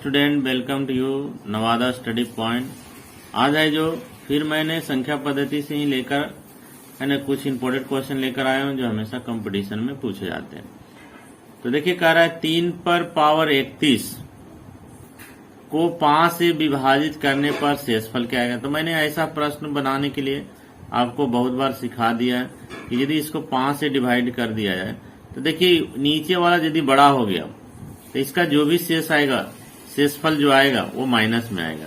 Student, welcome to you Nawada study point. आज है जो फिर मैंने संख्या पद्धति से ही लेकर मैंने कुछ इंपोर्टेंट क्वेश्चन लेकर आया हूं जो हमेशा कंपटीशन में पूछे जाते हैं। तो देखिए कह रहा है 3 पर पावर 31 को 5 से विभाजित करने पर शेषफल क्या आएगा। तो मैंने ऐसा प्रश्न बनाने के लिए आपको बहुत बार सिखा दिया है कि यदि इसको 5 से डिवाइड कर दिया जाए तो देखिए नीचे वाला यदि बड़ा हो गया तो इसका जो भी शेष आएगा, शेषफल जो आएगा वो माइनस में आएगा।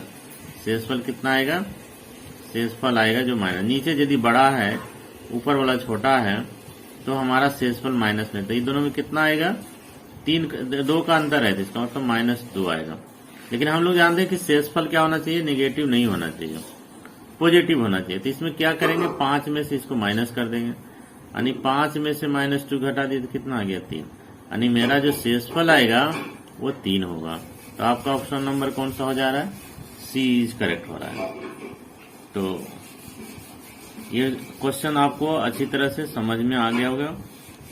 शेषफल कितना आएगा? शेषफल आएगा जो माइनस। नीचे यदि बड़ा है, ऊपर वाला छोटा है, तो हमारा शेषफल माइनस में। तो ये दोनों में कितना आएगा? 2 का अंतर है, तो इसका मतलब -2 आएगा। लेकिन हम लोग जानते हैं कि शेषफल क्या होना चाहिए? नेगेटिव नहीं होना चाहिए, पॉजिटिव होना चाहिए। तो इसमें क्या करेंगे? 5 में से इसको माइनस कर देंगे, यानी 5 में से -2 घटा दिए तो कितना आ गया? 3। यानी मेरा जो शेषफल आएगा वो 3 होगा। तो आपका ऑप्शन नंबर कौन सा हो जा रहा है? सी इज करेक्ट हो रहा है। तो ये क्वेश्चन आपको अच्छी तरह से समझ में आ गया होगा,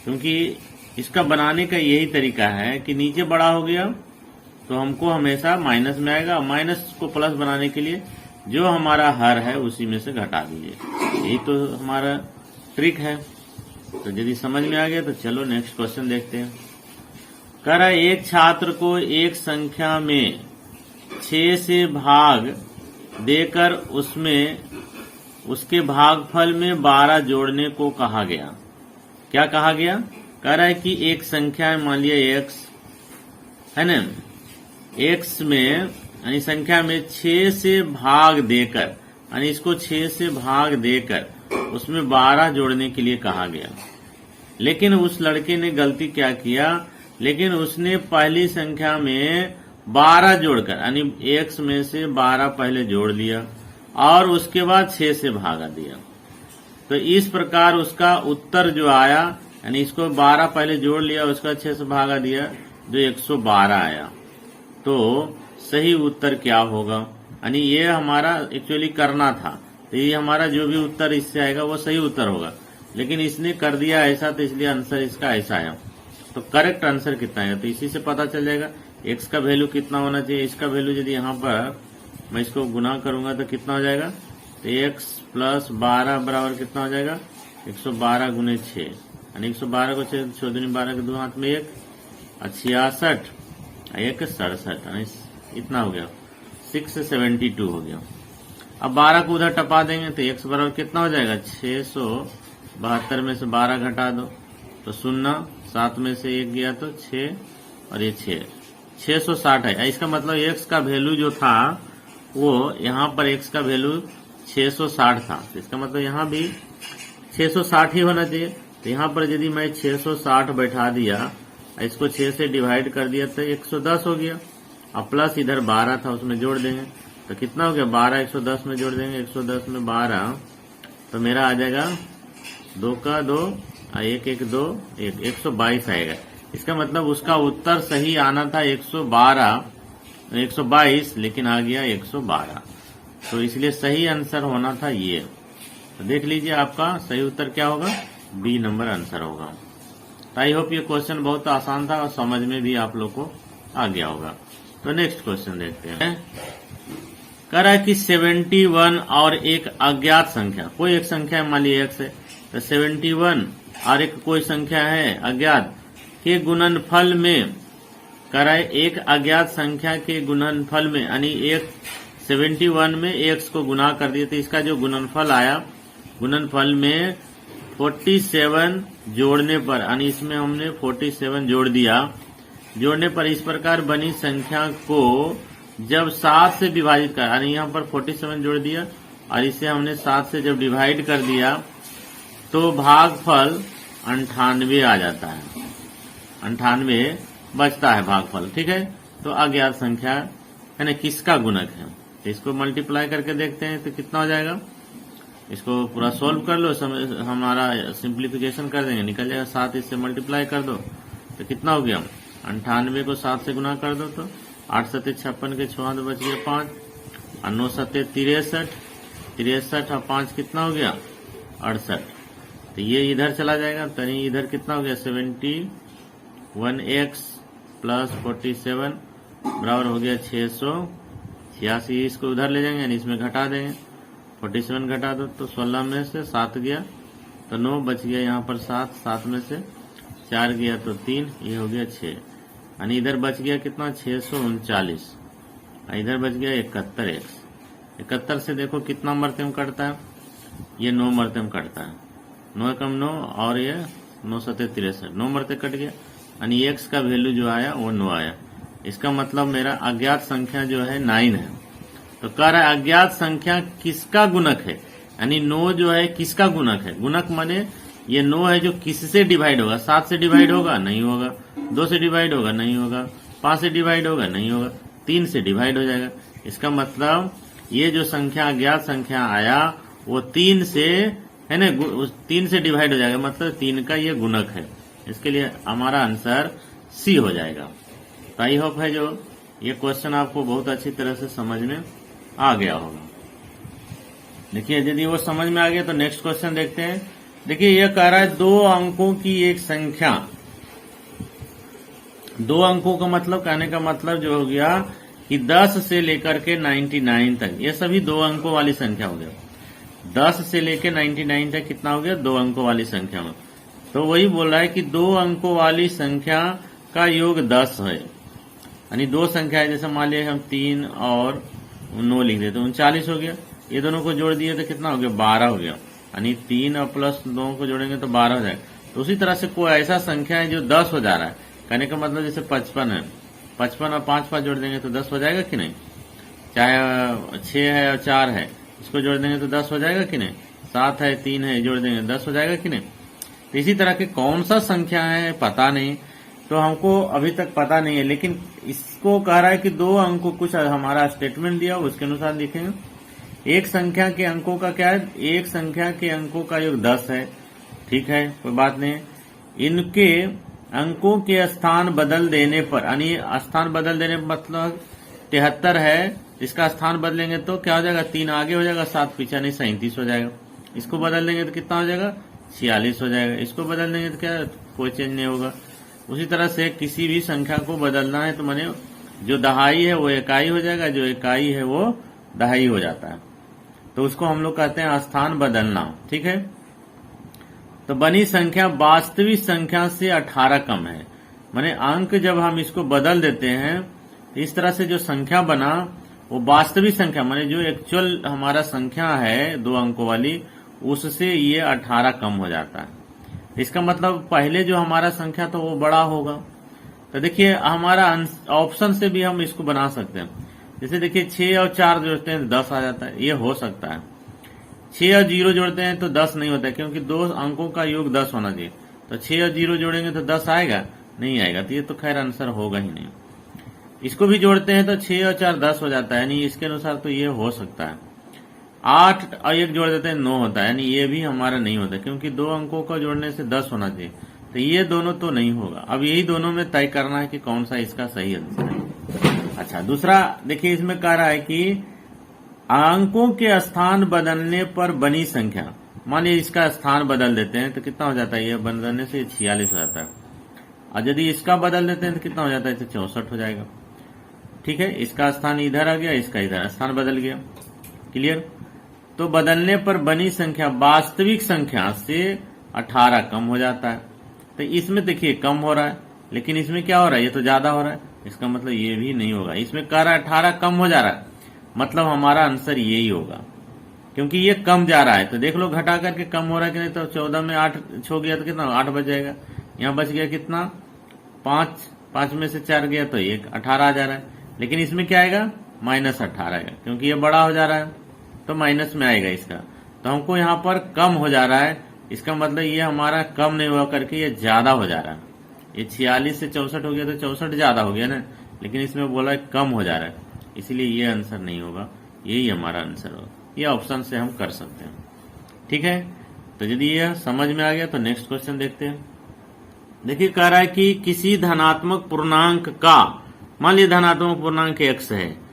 क्योंकि इसका बनाने का यही तरीका है कि नीचे बड़ा हो गया तो हमको हमेशा माइनस में आएगा। माइनस को प्लस बनाने के लिए जो हमारा हर है उसी में से घटा दीजिए। यही तो हमारा ट्रिक है। तो यदि समझ में आ गया तो चलो नेक्स्ट क्वेश्चन देखते हैं। कह रहा है एक छात्र को एक संख्या में 6 से भाग देकर उसमें उसके भागफल में 12 जोड़ने को कहा गया। क्या कहा गया? कह रहा है कि एक संख्या है, मान लिया x है ना, x में यानी संख्या में 6 से भाग देकर, यानी इसको 6 से भाग देकर उसमें 12 जोड़ने के लिए कहा गया। लेकिन उस लड़के ने गलती क्या किया? लेकिन उसने पहली संख्या में 12 जोड़कर, यानी x में से 12 पहले जोड़ लिया और उसके बाद 6 से भागा दिया। तो इस प्रकार उसका उत्तर जो आया, यानी इसको 12 पहले जोड़ लिया, उसका 6 से भागा दिया, जो 112 आया। तो सही उत्तर क्या होगा? यानी ये हमारा एक्चुअली करना था, तो ये हमारा जो भी उत्तर इससे आएगा वो सही उत्तर होगा। लेकिन इसने कर दिया ऐसा, तो इसलिए आंसर इसका ऐसा आया। तो करेक्ट आंसर कितना है? तो इसी से पता चल जाएगा x का वैल्यू कितना होना चाहिए। इसका वैल्यू यदि यहाँ पर मैं इसको गुना करूंगा तो कितना हो जाएगा? तो x + 12 बराबर कितना हो जाएगा? 112 गुने 6, यानी 112 को 6 दूनी 12 के 2 हाथ में 1 और 66 1 67, यानी इतना हो गया, 672 हो गया। अब 12 को उधर टपा देंगे तो x बराबर कितना हो जाएगा? 672 में से 12 घटा दो तो 0, 7 में से 1 गया तो 6 और ये 660 है। इसका मतलब x का वैल्यू जो था वो यहाँ पर x का वैल्यू 660 था, तो इसका मतलब यहाँ भी 660 ही होना चाहिए। तो यहाँ पर यदि मैं 660 बैठा दिया, इसको 6 से डिवाइड कर दिया तो 110 हो गया। अब प्लस इधर 12 था उसमें जोड़ देंगे तो कितना हो गया? 12 110 में जोड़ देंगे, 110 में 12 तो मेरा आ जाएगा 2 का 2 1 1 2 1 122 आएगा। इसका मतलब उसका उत्तर सही आना था 122, लेकिन आ गया 112। तो इसलिए सही आंसर होना था ये। तो देख लीजिए आपका सही उत्तर क्या होगा? बी नंबर आंसर होगा। तो आई होप ये क्वेश्चन बहुत आसान था और समझ में भी आप लोग को आ गया होगा। तो नेक्स्ट क्वेश्चन देखते हैं। कह रहा है कि 71 और एक अज्ञात संख्या, कोई एक संख्या मान लीजिए x है, तो 71 और एक कोई संख्या है अज्ञात के गुणनफल में, कह रहा है एक अज्ञात संख्या के गुणनफल में, यानी 71 में x को गुना कर दिए तो इसका जो गुणनफल आया, गुणनफल में 47 जोड़ने पर, यानी इसमें हमने 47 जोड़ दिया, जोड़ने पर इस प्रकार बनी संख्या को जब 7 से विभाजित कर, यानी यहाँ पर 47 जोड़ दिया और इसे हमने 7 से जब डिवाइड कर दिया तो भागफल 98 आ जाता है, 98 बचता है भागफल। ठीक है, तो अज्ञात संख्या है ना किसका गुणक है? तो इसको मल्टीप्लाई करके देखते हैं तो कितना हो जाएगा। इसको पूरा सोल्व कर लो, हमारा सिंप्लीफिकेशन कर देंगे, निकल जाएगा 7 इससे मल्टीप्लाई कर दो तो कितना हो गया? 98 को 7 से गुना कर दो तो 8 7 56 के 6 हाथ बच गया 5 और 9 7 63 और 5 कितना हो गया? 68। तो ये इधर चला जाएगा, तो इधर कितना हो गया? 71x + 47 बराबर हो गया 686। इसको उधर ले जाएंगे यानी इसमें घटा देंगे, 47 घटा दो तो 16 में से 7 गया तो 9 बच गया, यहाँ पर 7 में से 4 गया तो 3, ये हो गया 6। यानी इधर बच गया कितना 639, इधर बच गया 71x। 71 से देखो कितना मरतम कटता है, ये 9 मरतम कटता है, 9 कम 9 और ये 9 7 63, 9 मरते कट गया, यानी x का वैल्यू जो आया वो 9 आया। इसका मतलब मेरा अज्ञात संख्या जो है 9 है। तो कह रहा है अज्ञात संख्या किसका गुणक है, यानी 9 जो है किसका गुणक है। गुणक माने ये 9 है जो किससे डिवाइड होगा, 7 से डिवाइड होगा नहीं होगा, 2 से डिवाइड होगा नहीं होगा, 5 से डिवाइड होगा नहीं होगा, 3 से डिवाइड हो जाएगा। इसका मतलब ये जो संख्या अज्ञात संख्या आया वो 3 से है ना, 3 से डिवाइड हो जाएगा, मतलब 3 का ये गुणक है। इसके लिए हमारा आंसर सी हो जाएगा। तो आई होप है जो ये क्वेश्चन आपको बहुत अच्छी तरह से समझ में आ गया होगा। देखिए यदि वो समझ में आ गया तो नेक्स्ट क्वेश्चन देखते हैं। देखिए यह कह रहा है 2 अंकों की एक संख्या, 2 अंकों का मतलब कहने का मतलब जो हो गया कि 10 से लेकर के 99 तक, ये सभी 2 अंकों वाली संख्या हो गया। 10 से लेकर 99 तक कितना हो गया, 2 अंकों वाली संख्या में। तो वही बोल रहा है कि 2 अंकों वाली संख्या का योग 10 है, यानी 2 संख्या है, जैसे मान लिया हम 3 और 9 लिख देते, 39 हो गया। ये दोनों को जोड़ दिए तो कितना हो गया, 12 हो गया, यानी 3 और प्लस 2 को जोड़ेंगे तो 12 हो जाएगा। तो उसी तरह से कोई ऐसा संख्या है जो 10 हो जा रहा है, कहने का मतलब जैसे 55 है, 55 और 5 जोड़ देंगे तो 10 हो जाएगा कि नहीं। चाहे 6 है और 4 है, इसको जोड़ देंगे तो 10 हो जाएगा कि नहीं। 7 है 3 है, जोड़ देंगे 10 हो जाएगा कि नहीं। तो इसी तरह के कौन सा संख्या है पता नहीं, तो हमको अभी तक पता नहीं है, लेकिन इसको कह रहा है कि 2 अंकों, कुछ हमारा स्टेटमेंट दिया उसके अनुसार लिखेंगे। एक संख्या के अंकों का क्या है, एक संख्या के अंकों का योग 10 है, ठीक है, कोई बात नहीं। इनके अंकों के स्थान बदल देने पर, यानी स्थान बदल देने मतलब 73 है, इसका स्थान बदलेंगे तो क्या हो जाएगा, 3 आगे हो जाएगा, 7 पीछे, नहीं 37 हो जाएगा। इसको बदल देंगे तो कितना हो जाएगा, 46 हो जाएगा। इसको बदल देंगे तो क्या, कोई चेंज नहीं होगा। उसी तरह से किसी भी संख्या को बदलना है तो माने जो दहाई है वो इकाई हो जाएगा, जो इकाई है वो दहाई हो जाता है, तो उसको हम लोग कहते हैं स्थान बदलना, ठीक है। तो बनी संख्या वास्तविक संख्या से 18 कम है, माने अंक जब हम इसको बदल देते हैं तो इस तरह से जो संख्या बना वो वास्तविक संख्या, माने जो एक्चुअल हमारा संख्या है 2 अंकों वाली, उससे ये 18 कम हो जाता है। इसका मतलब पहले जो हमारा संख्या था वो बड़ा होगा। तो देखिए हमारा ऑप्शन से भी हम इसको बना सकते हैं, जैसे देखिए 6 और 4 जोड़ते हैं तो 10 आ जाता है, ये हो सकता है। 6 और 0 जोड़ते हैं तो 10 नहीं होता है, क्योंकि 2 अंकों का योग 10 होना चाहिए। तो 6 और 0 जोड़ेंगे तो 10 आएगा, नहीं आएगा, तो ये तो खैर आंसर होगा ही नहीं। इसको भी जोड़ते हैं तो 6 और 4 10 हो जाता है, यानी इसके अनुसार तो ये हो सकता है। 8 और 1 जोड़ देते हैं 9 होता है, यानी ये भी हमारा नहीं होता, क्योंकि 2 अंकों को जोड़ने से 10 होना चाहिए, तो ये दोनों तो नहीं होगा। अब यही दोनों में तय करना है कि कौन सा इसका सही आंसर है। अच्छा, दूसरा देखिए इसमें कह रहा है कि अंकों के स्थान बदलने पर बनी संख्या, मान लीजिए इसका स्थान बदल देते हैं तो कितना हो जाता है, ये बदलने से 46 हो जाता है, और यदि इसका बदल देते हैं तो कितना हो जाता है, 64 हो जाएगा, ठीक है। इसका स्थान इधर आ गया, इसका इधर स्थान बदल गया, क्लियर। तो बदलने पर बनी संख्या वास्तविक संख्या से 18 कम हो जाता है। तो इसमें देखिए कम हो रहा है, लेकिन इसमें क्या हो रहा है, ये तो ज्यादा हो रहा है, इसका मतलब ये भी नहीं होगा। इसमें कह रहा है 18 कम हो जा रहा है, मतलब हमारा आंसर यही होगा, क्योंकि ये कम जा रहा है। तो देख लो घटा करके कम हो रहा है कि नहीं, तो 14 में 8 छो गया तो कितना 8 बच जाएगा, यहाँ बच गया कितना 5 में से 4 गया तो 1, 18 आ जा रहा है। लेकिन इसमें क्या आएगा, -18 आएगा, क्योंकि ये बड़ा हो जा रहा है तो माइनस में आएगा इसका। तो हमको यहाँ पर कम हो जा रहा है, इसका मतलब ये हमारा कम नहीं हुआ करके ये ज्यादा हो जा रहा है। ये 46 से 64 हो गया तो 64 ज्यादा हो गया ना, लेकिन इसमें बोला है कम हो जा रहा है, इसलिए ये आंसर नहीं होगा, यही हमारा आंसर होगा। ये ऑप्शन से हम कर सकते हैं, ठीक है। तो यदि यह समझ में आ गया तो नेक्स्ट क्वेश्चन देखते हैं। देखिए कह रहा है कि किसी धनात्मक पूर्णांक का, मान लीजिए धनात्मक पूर्णांक x है,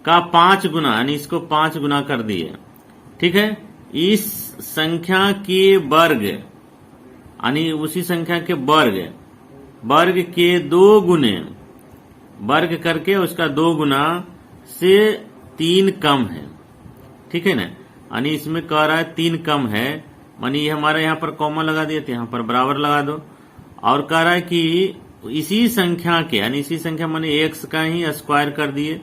का 5 गुना, यानी इसको 5 गुना कर दिए, ठीक है। इस संख्या के वर्ग, यानी उसी संख्या के वर्ग के 2 गुने वर्ग करके उसका 2 गुना से 3 कम है, ठीक है ना। यानी इसमें कह रहा है 3 कम है, मानी ये हमारा यहाँ पर कॉमा लगा दिए, तो यहाँ पर बराबर लगा दो। और कह रहा है कि इसी संख्या के, यानी इसी संख्या माने x का ही स्क्वायर कर दिए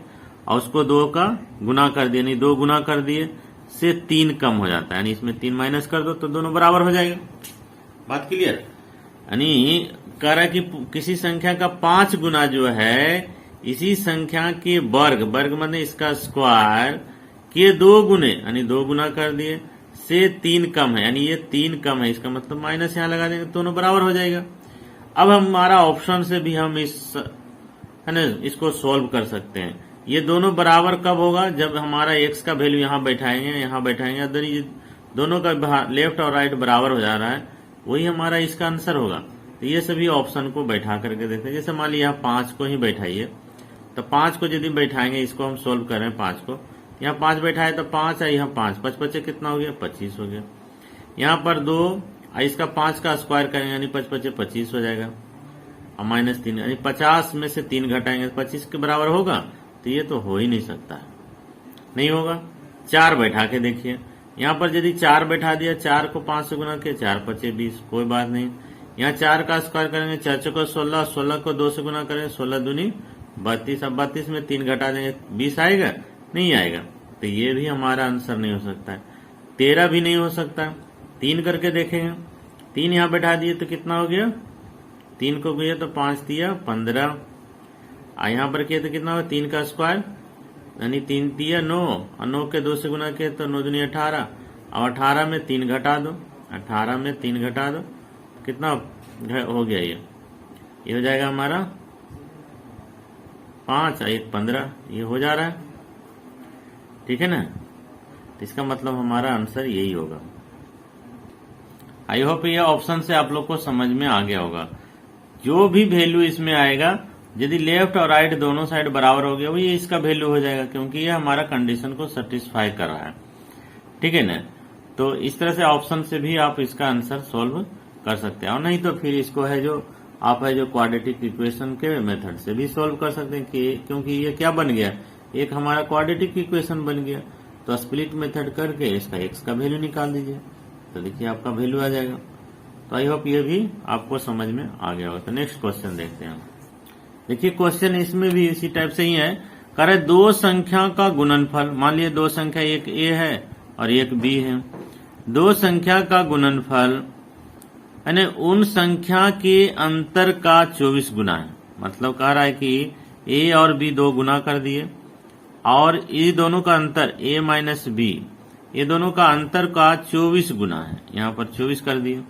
और उसको 2 का गुना कर दिए, यानी 2 गुना कर दिए से 3 कम हो जाता है, यानी इसमें 3 माइनस कर दो तो दोनों बराबर हो जाएगा। बात क्लियर। यानी कह रहा है कि किसी संख्या का 5 गुना जो है इसी संख्या के वर्ग, वर्ग माने इसका स्क्वायर के 2 गुने, यानी 2 गुना कर दिए से 3 कम है, यानी ये 3 कम है, इसका मतलब माइनस यहाँ लगा देंगे, दोनों बराबर हो जाएगा। अब हमारा ऑप्शन से भी हम इस, है ना, इसको सॉल्व कर सकते हैं। ये दोनों बराबर कब होगा, जब हमारा x का वैल्यू यहाँ बैठाएंगे, दोनों का लेफ्ट और राइट बराबर हो जा रहा है, वही हमारा इसका आंसर होगा। तो ये सभी ऑप्शन को बैठा करके देखते हैं। जैसे मान लिया यहाँ 5 को ही बैठाइए, तो 5 को यदि बैठाएंगे, इसको हम सोल्व कर रहे हैं 5 को, यहाँ 5 बैठाए तो 5 है, यहाँ 5 5 बचे कितना हो गया 25 हो गया। यहाँ पर 2 इसका 5 का स्क्वायर करेंगे, यानी 5 बचे 25 हो जाएगा, और -3, यानी 50 में से 3 घटाएंगे 25 के बराबर होगा। तो ये तो हो ही नहीं सकता, नहीं होगा। 4 बैठा के देखिए, यहाँ पर यदि 4 बैठा दिया, 4 को 5 से गुना किया, 4 बचे 20, कोई बात नहीं। यहाँ 4 का स्क्वायर करेंगे, 4 चौका 16, 16 को 2 से गुना करेंगे, 16 दूनी 32, अब 32 में 3 घटा देंगे, 20 आएगा, नहीं आएगा। तो ये भी हमारा आंसर नहीं हो सकता है। 13 भी नहीं हो सकता। 3 करके देखेंगे, 3 यहाँ बैठा दिए तो कितना हो गया, 3 को किया तो 5 दिया 15, यहाँ पर किया तो कितना होगा 3 का स्क्वायर, यानी 3 दिया 9, और 9 के 2 से गुना किया तो 9 दूनी 18, और 18 में 3 घटा दो, 18 में 3 घटा दो, कितना हो गया, ये हो जाएगा हमारा 5 और 1 15, ये हो जा रहा है, ठीक है ना। तो इसका मतलब हमारा आंसर यही होगा। आई होप ये ऑप्शन से आप लोग को समझ में आ गया होगा। जो भी वैल्यू इसमें आएगा, यदि लेफ्ट और राइट दोनों साइड बराबर हो गया, वो ये इसका वैल्यू हो जाएगा, क्योंकि ये हमारा कंडीशन को सेटिस्फाई कर रहा है, ठीक है ना। तो इस तरह से ऑप्शन से भी आप इसका आंसर सोल्व कर सकते हैं, और नहीं तो फिर इसको है जो क्वाड्रेटिक इक्वेशन के मेथड से भी सोल्व कर सकते हैं, क्योंकि ये क्या बन गया, एक हमारा क्वाड्रेटिक इक्वेशन बन गया। तो स्प्लिट मेथड करके इसका x का वैल्यू निकाल दीजिए, तो देखिए आपका वैल्यू आ जाएगा। तो आई होप ये भी आपको समझ में आ गया होगा। तो नेक्स्ट क्वेश्चन देखते हैं। देखिए क्वेश्चन इसमें भी इसी टाइप से ही है। कह रहे 2 संख्या का गुणनफल, मान लिए 2 संख्या, एक a है और एक b है। 2 संख्या का गुणनफल यानी उन संख्या के अंतर का 24 गुना है। मतलब कह रहा है कि a और b 2 गुना कर दिए, और ये दोनों का अंतर a माइनस b, ये दोनों का अंतर का 24 गुना है, यहाँ पर 24 कर दिए।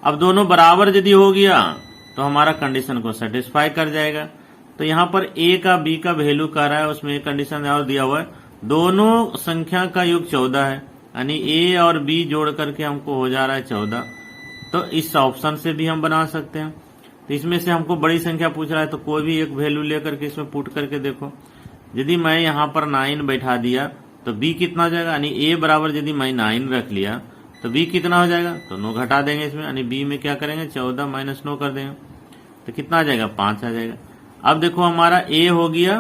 अब दोनों बराबर यदि हो गया तो हमारा कंडीशन को सेटिस्फाई कर जाएगा। तो यहाँ पर a का b का वैल्यू कह रहा है, उसमें एक कंडीशन और दिया हुआ है, दोनों संख्या का योग 14 है, यानी a और b जोड़ करके हमको हो जा रहा है 14। तो इस ऑप्शन से भी हम बना सकते हैं। तो इसमें से हमको बड़ी संख्या पूछ रहा है, तो कोई भी एक वैल्यू लेकर के इसमें पुट करके देखो। यदि मैं यहाँ पर 9 बैठा दिया तो b कितना हो जाएगा, यानी a बराबर यदि मैं 9 रख लिया तो b कितना हो जाएगा, तो 9 घटा देंगे इसमें, यानी b में क्या करेंगे 14 माइनस 9 कर देंगे, तो कितना आ जाएगा 5 आ जाएगा। अब देखो हमारा a हो गया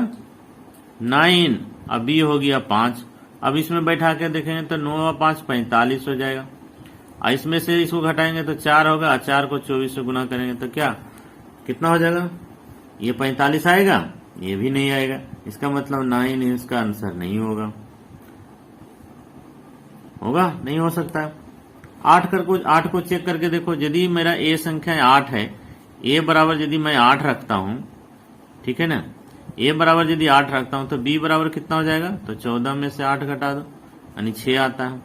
9 और b हो गया 5। अब इसमें बैठा के देखेंगे तो 9 और 5 45 हो जाएगा, और इसमें से इसको घटाएंगे तो 4 होगा, 4 को 24 से गुना करेंगे तो क्या कितना हो जाएगा, ये 45 आएगा, ये भी नहीं आएगा। इसका मतलब 9 इसका आंसर नहीं होगा, नहीं हो सकता। 8 को चेक करके देखो, यदि मेरा a संख्या 8 है, a बराबर यदि मैं 8 रखता हूं, ठीक है ना, a बराबर यदि 8 रखता हूं तो b बराबर कितना हो जाएगा, तो 14 में से 8 घटा दो, यानी 6 आता है।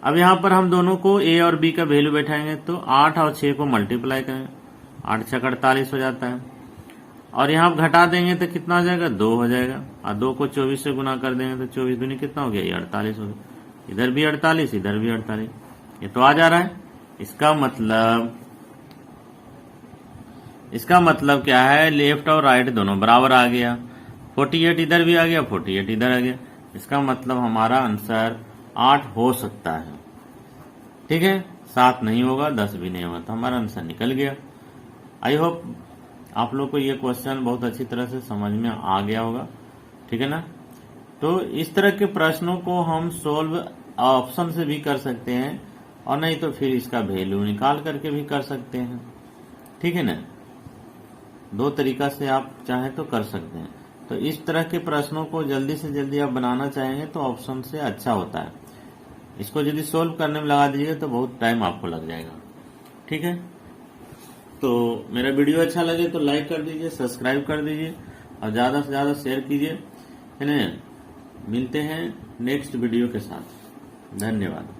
अब यहाँ पर हम दोनों को a और b का वैल्यू बैठाएंगे तो 8 और 6 को मल्टीप्लाई करेंगे, 8 6 48 हो जाता है, और यहाँ घटा देंगे तो कितना हो जाएगा 2 हो जाएगा, और 2 को 24 से गुना कर देंगे तो 24 दूनी कितना हो गया, ये 48 हो गया। इधर भी 48 इधर भी 48, ये तो आ जा रहा है। इसका मतलब क्या है, लेफ्ट और राइट दोनों बराबर आ गया। 48 इधर भी आ गया, 48 इधर आ गया। इसका मतलब हमारा आंसर 8 हो सकता है, ठीक है, 7 नहीं होगा, 10 भी नहीं होगा, तो हमारा आंसर निकल गया। आई होप आप लोग को ये क्वेश्चन बहुत अच्छी तरह से समझ में आ गया होगा, ठीक है ना। तो इस तरह के प्रश्नों को हम सोल्व ऑप्शन से भी कर सकते हैं और नहीं तो फिर इसका वैल्यू निकाल करके भी कर सकते हैं, ठीक है ना। दो तरीका से आप चाहें तो कर सकते हैं। तो इस तरह के प्रश्नों को जल्दी से जल्दी आप बनाना चाहेंगे तो ऑप्शन से अच्छा होता है। इसको यदि सोल्व करने में लगा दीजिए तो बहुत टाइम आपको लग जाएगा, ठीक है। तो मेरा वीडियो अच्छा लगे तो लाइक कर दीजिए, सब्सक्राइब कर दीजिए और ज्यादा से ज्यादा शेयर कीजिए, है ना। मिलते हैं नेक्स्ट वीडियो के साथ। धन्यवाद।